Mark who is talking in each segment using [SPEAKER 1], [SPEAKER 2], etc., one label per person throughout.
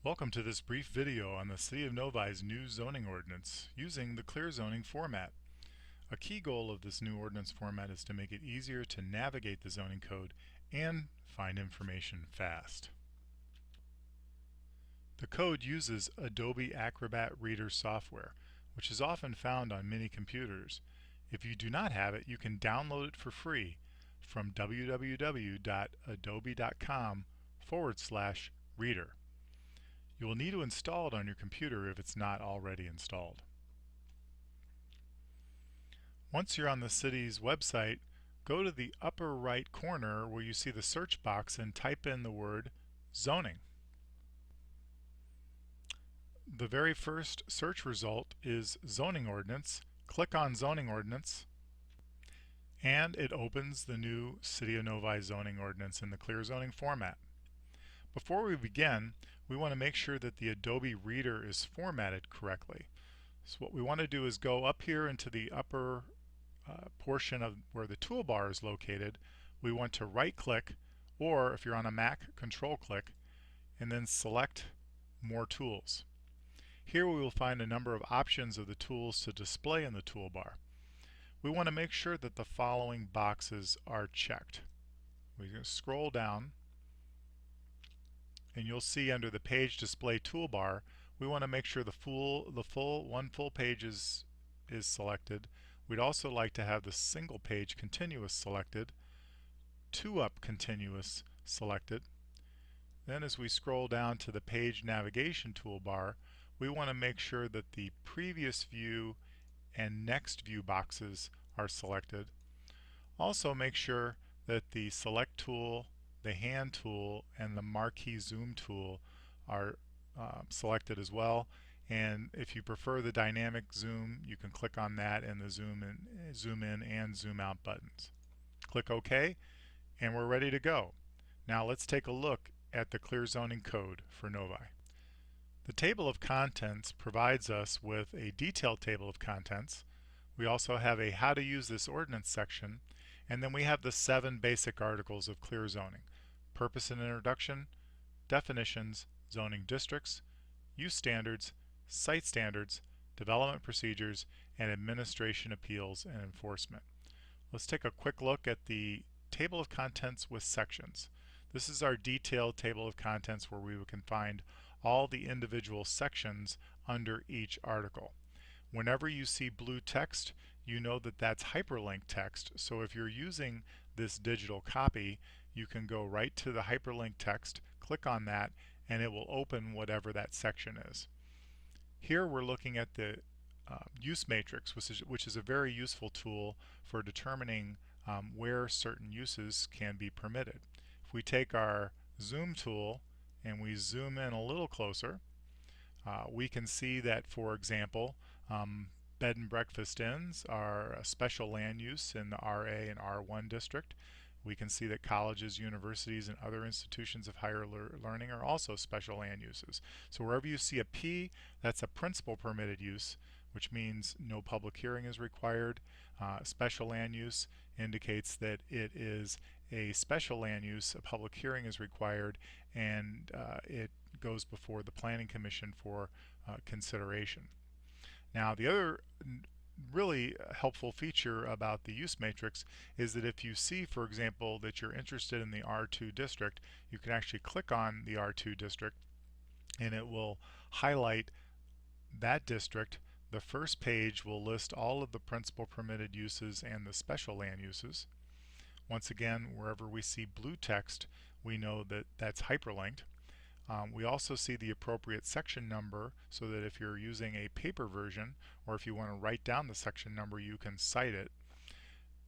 [SPEAKER 1] Welcome to this brief video on the City of Novi's new zoning ordinance using the Clearzoning format. A key goal of this new ordinance format is to make it easier to navigate the zoning code and find information fast. The code uses Adobe Acrobat Reader software, which is often found on many computers. If you do not have it, you can download it for free from www.adobe.com/reader. You will need to install it on your computer if it's not already installed. Once you're on the city's website, go to the upper right corner where you see the search box and type in the word zoning. The very first search result is zoning ordinance. Click on zoning ordinance and it opens the new City of Novi zoning ordinance in the Clearzoning format. Before we begin, we want to make sure that the Adobe Reader is formatted correctly. So what we want to do is go up here into the upper portion of where the toolbar is located. We want to right click, or if you're on a Mac, control click, and then select more tools. Here we will find a number of options of the tools to display in the toolbar. We want to make sure that the following boxes are checked. We can scroll down and you'll see under the page display toolbar we want to make sure one full page is selected. We'd also like to have the single page continuous selected, two up continuous selected. Then as we scroll down to the page navigation toolbar, we want to make sure that the previous view and next view boxes are selected. Also make sure that the select tool, the hand tool, and the marquee zoom tool are selected as well. And if you prefer the dynamic zoom, you can click on that and the zoom in and zoom out buttons. Click OK and we're ready to go. Now let's take a look at the Clearzoning code for Novi. The table of contents provides us with a detailed table of contents. We also have a how to use this ordinance section, and then we have the 7 basic articles of Clearzoning: purpose and introduction, definitions, zoning districts, use standards, site standards, development procedures, and administration appeals and enforcement. Let's take a quick look at the table of contents with sections. This is our detailed table of contents where we can find all the individual sections under each article. Whenever you see blue text, you know that that's hyperlink text. So if you're using this digital copy, you can go right to the hyperlink text, click on that, and it will open whatever that section is. Here we're looking at the use matrix, which is a very useful tool for determining where certain uses can be permitted. If we take our zoom tool and we zoom in a little closer, we can see that, for example, bed and breakfast inns are a special land use in the RA and R1 district. We can see that colleges, universities, and other institutions of higher learning are also special land uses. So wherever you see a P, that's a principal permitted use, which means no public hearing is required. Special land use indicates that it is a special land use, a public hearing is required, and it goes before the Planning Commission for consideration. Now the other really helpful feature about the use matrix is that if you see, for example, that you're interested in the R2 district, you can actually click on the R2 district and it will highlight that district. The first page will list all of the principal permitted uses and the special land uses. Once again, wherever we see blue text, we know that that's hyperlinked. We also see the appropriate section number so that if you're using a paper version or if you want to write down the section number, you can cite it.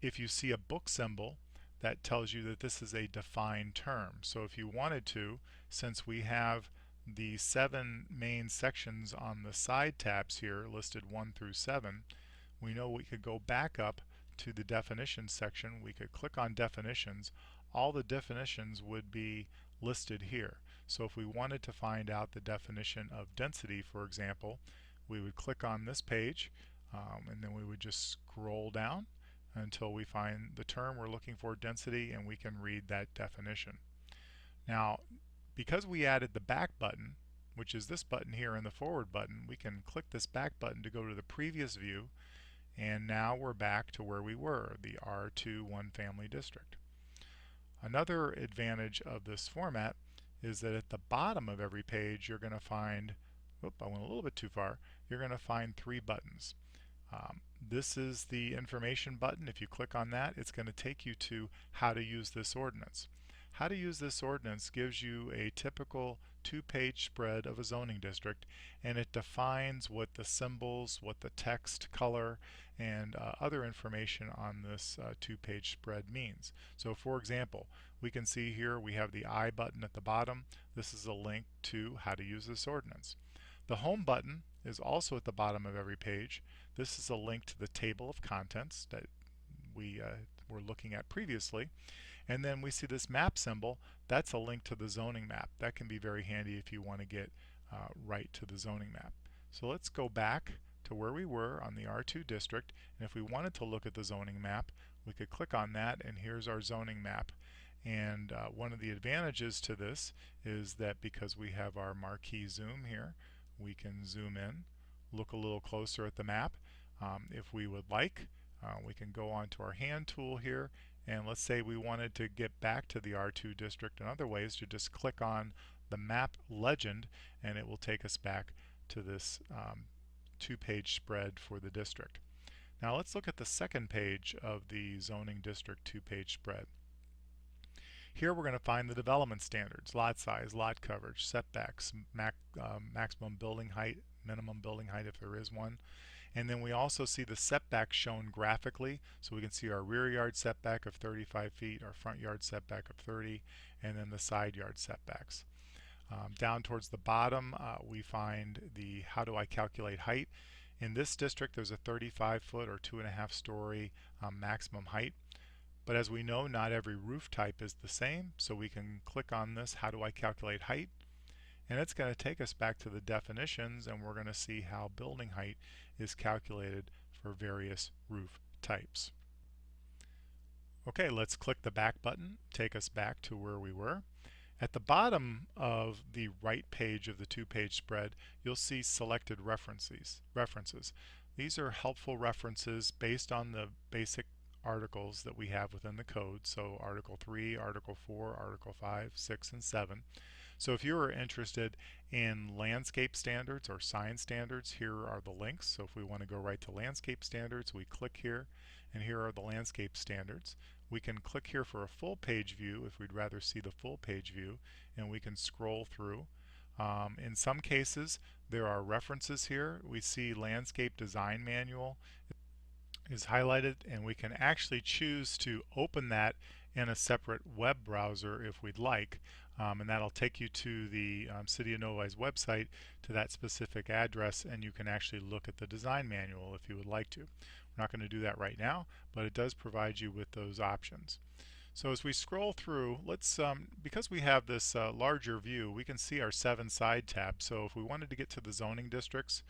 [SPEAKER 1] If you see a book symbol, that tells you that this is a defined term. So if you wanted to, since we have the 7 main sections on the side tabs here listed 1 through 7, we know we could go back up to the definitions section. We could click on definitions. All the definitions would be listed here. So if we wanted to find out the definition of density, for example, we would click on this page and then we would just scroll down until we find the term we're looking for, density, and we can read that definition. Now, because we added the back button, which is this button here in the forward button, we can click this back button to go to the previous view, and now we're back to where we were, the R2 one family district. Another advantage of this format is that at the bottom of every page you're going to find, I went a little bit too far, you're going to find 3 buttons. This is the information button. If you click on that, it's going to take you to how to use this ordinance. How to use this ordinance gives you a typical 2-page spread of a zoning district, and it defines what the symbols, what the text, color, and other information on this 2-page spread means. So for example, we can see here we have the I button at the bottom. This is a link to how to use this ordinance. The home button is also at the bottom of every page. This is a link to the table of contents that we were looking at previously. And then we see this map symbol. That's a link to the zoning map. That can be very handy if you want to get right to the zoning map. So let's go back to where we were on the R2 district, and if we wanted to look at the zoning map, we could click on that, and here's our zoning map. And one of the advantages to this is that because we have our marquee zoom here, we can zoom in, look a little closer at the map. If we would like, we can go on to our hand tool here, and let's say we wanted to get back to the R2 district. Another way is to just click on the map legend, and it will take us back to this 2-page spread for the district. Now let's look at the second page of the zoning district 2-page spread. Here we're going to find the development standards: lot size, lot coverage, setbacks, maximum building height, minimum building height if there is one. And then we also see the setbacks shown graphically, so we can see our rear yard setback of 35 feet, our front yard setback of 30, and then the side yard setbacks. Down towards the bottom we find the how do I calculate height. In this district there's a 35-foot or 2.5 story maximum height. But as we know, not every roof type is the same, so we can click on this how do I calculate height, and it's going to take us back to the definitions, and we're going to see how building height is calculated for various roof types. Okay, let's click the back button, take us back to where we were. At the bottom of the right page of the 2-page spread, you'll see selected references. These are helpful references based on the basic articles that we have within the code, so Article 3, Article 4, Article 5, 6, and 7. So if you are interested in landscape standards or sign standards, here are the links. So if we want to go right to landscape standards, we click here, and here are the landscape standards. We can click here for a full page view if we'd rather see the full page view, and we can scroll through. In some cases there are references here. We see landscape design manual is highlighted, and we can actually choose to open that in a separate web browser if we'd like, and that'll take you to the City of Novi's website, to that specific address, and you can actually look at the design manual if you would like to. We're not going to do that right now, but it does provide you with those options. So as we scroll through, let's because we have this larger view, we can see our 7 side tabs. So if we wanted to get to the zoning districts,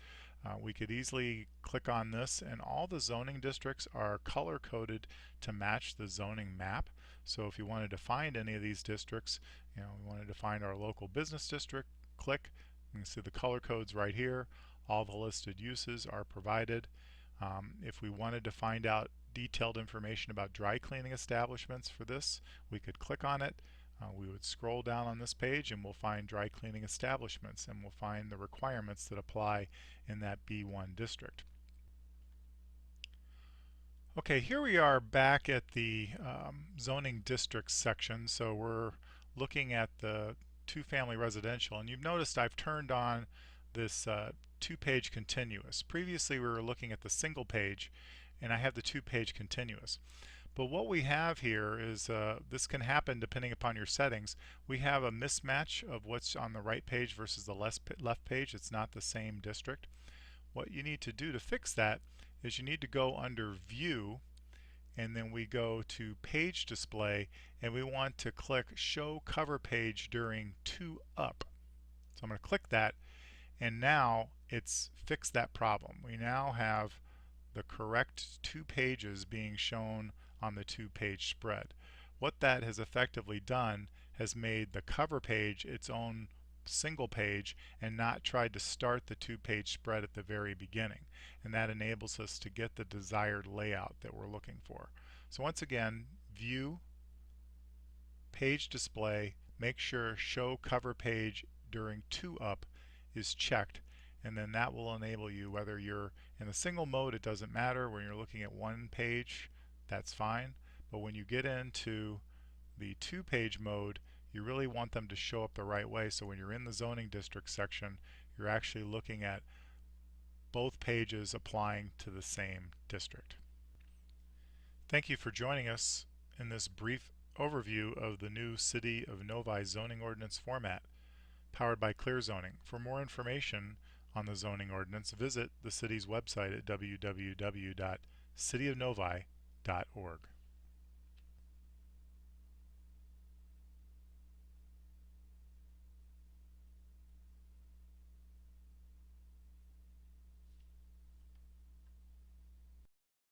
[SPEAKER 1] we could easily click on this, and all the zoning districts are color coded to match the zoning map. So if you wanted to find any of these districts, we wanted to find our local business district, click. You can see the color codes right here. All the listed uses are provided. If we wanted to find out detailed information about dry cleaning establishments for this, we could click on it. We would scroll down on this page, and we'll find dry cleaning establishments, and we'll find the requirements that apply in that B1 district. Okay, here we are back at the zoning districts section. So we're looking at the 2-family residential, and you've noticed I've turned on this 2-page continuous. Previously we were looking at the single page, and I have the 2-page continuous. But what we have here is, this can happen depending upon your settings. We have a mismatch of what's on the right page versus the left page. It's not the same district. What you need to do to fix that is you need to go under View, and then we go to Page Display, and we want to click Show Cover Page during 2 up. So I'm going to click that, and now it's fixed that problem. We now have the correct 2 pages being shown on the 2-page spread. What that has effectively done has made the cover page its own single page and not tried to start the two-page spread at the very beginning, and that enables us to get the desired layout that we're looking for. So once again, view, page display, make sure show cover page during 2-up is checked, and then that will enable you, whether you're in a single mode it doesn't matter, when you're looking at one page that's fine, but when you get into the two-page mode you really want them to show up the right way, so when you're in the zoning district section you're actually looking at both pages applying to the same district. Thank you for joining us in this brief overview of the new City of Novi zoning ordinance format powered by Clearzoning. For more information on the zoning ordinance, visit the city's website at www.cityofnovi.org.